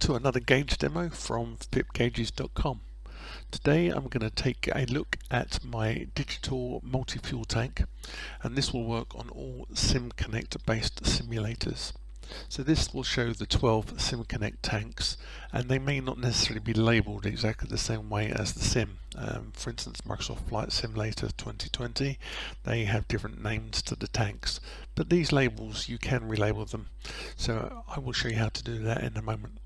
to another gauge demo from pipgauges.com. Today I'm going to take a look at my digital multi-fuel tank, and this will work on all SimConnect based simulators. So this will show the 12 SimConnect tanks, and they may not necessarily be labelled exactly the same way as the sim. For instance, Microsoft Flight Simulator 2020, they have different names to the tanks, but these labels you can relabel them. So I will show you how to do that in a moment.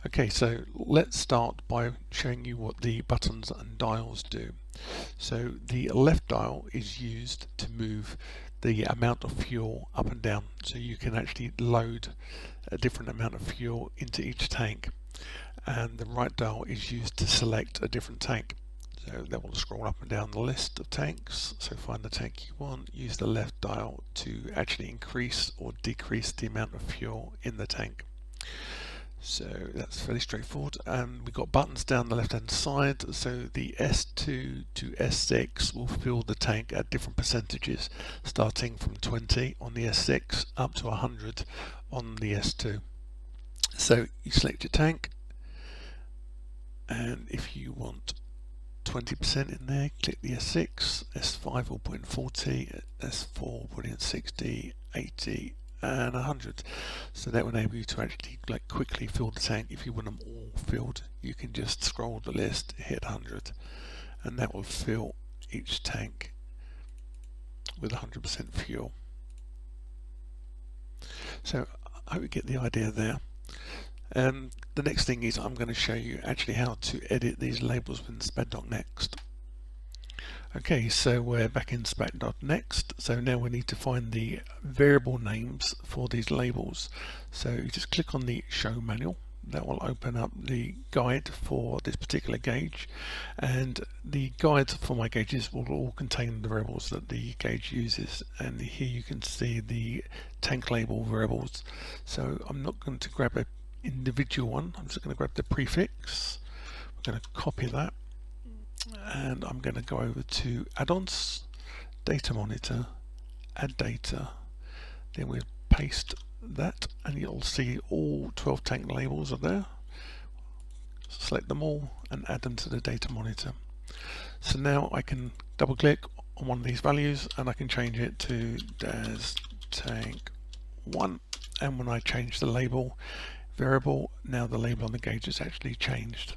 Okay, so let's start by showing you what the buttons and dials do. So the left dial is used to move the amount of fuel up and down, so you can actually load a different amount of fuel into each tank, and the right dial is used to select a different tank. So that will scroll up and down the list of tanks, so find the tank you want, use the left dial to actually increase or decrease the amount of fuel in the tank. So that's fairly straightforward. We've got buttons down the left hand side, so the S2 to S6 will fill the tank at different percentages, starting from 20 on the S6 up to 100 on the S2. So you select your tank, and if you want 20% in there, click the S6, S5 will put in 40, S4 will put in 60, 80 and 100. So that will enable you to actually quickly fill the tank. If you want them all filled, you can just scroll the list, hit 100, and that will fill each tank with 100% fuel. So I hope you get the idea there. The next thing is I'm going to show you actually how to edit these labels within SPAD.next. Okay, so we're back in SPAD.next, so now we need to find the variable names for these labels. So you just click on the show manual. That will open up the guide for this particular gauge, and the guides for my gauges will all contain the variables that the gauge uses, and here you can see the tank label variables. So I'm not going to grab an individual one, I'm just going to grab the prefix. We're going to copy that, and I'm going to go over to add-ons, data monitor, add data, then we'll paste that, and you'll see all 12 tank labels are there. Select them all and add them to the data monitor. So now I can double click on one of these values and I can change it to DAS tank 1, and when I change the label variable, now the label on the gauge is actually changed.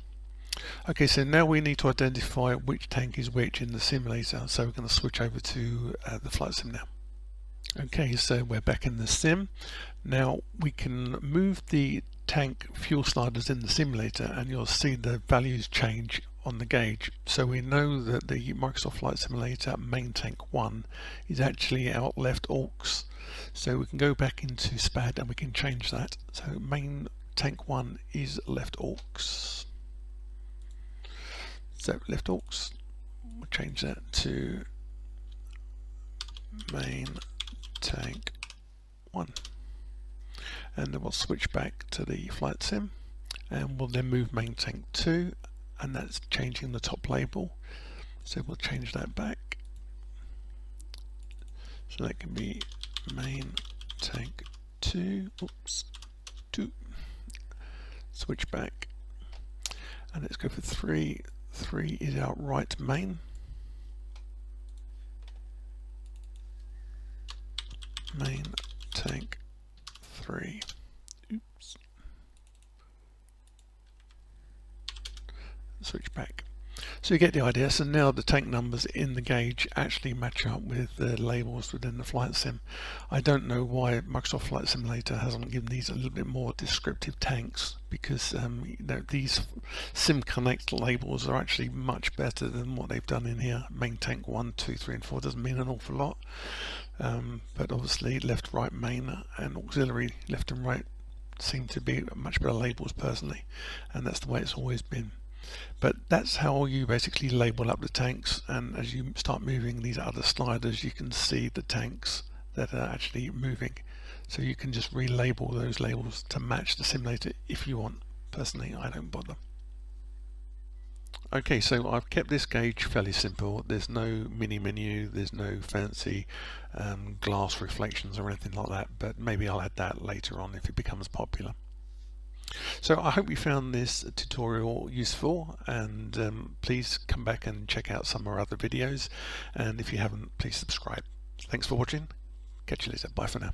Okay, so now we need to identify which tank is which in the simulator, so we're going to switch over to the flight sim now. Okay, so we're back in the sim. Now we can move the tank fuel sliders in the simulator, and you'll see the values change on the gauge. So we know that the Microsoft Flight Simulator main tank 1 is actually out left aux. So we can go back into SPAD and we can change that. So main tank 1 is left aux. So left aux, we'll change that to main tank 1, and then we'll switch back to the flight sim, and we'll then move main tank 2, and that's changing the top label. So we'll change that back, so that can be main tank 2, 2, switch back, and let's go for 3. 3 is our right main, main tank 3. Oops. Switch back. So you get the idea. So now the tank numbers in the gauge actually match up with the labels within the flight sim. I don't know why Microsoft Flight Simulator hasn't given these a little bit more descriptive tanks, because these SimConnect labels are actually much better than what they've done in here. Main tank 1, 2, 3 and 4 doesn't mean an awful lot, but obviously left, right, main and auxiliary left and right seem to be much better labels personally, and that's the way it's always been. But that's how you basically label up the tanks, and as you start moving these other sliders, you can see the tanks that are actually moving. So you can just relabel those labels to match the simulator if you want. Personally, I don't bother. Okay, so I've kept this gauge fairly simple. There's no mini menu, there's no fancy glass reflections or anything like that, but maybe I'll add that later on if it becomes popular. So I hope you found this tutorial useful, and please come back and check out some of our other videos, and if you haven't, please subscribe. Thanks for watching. Catch you later. Bye for now.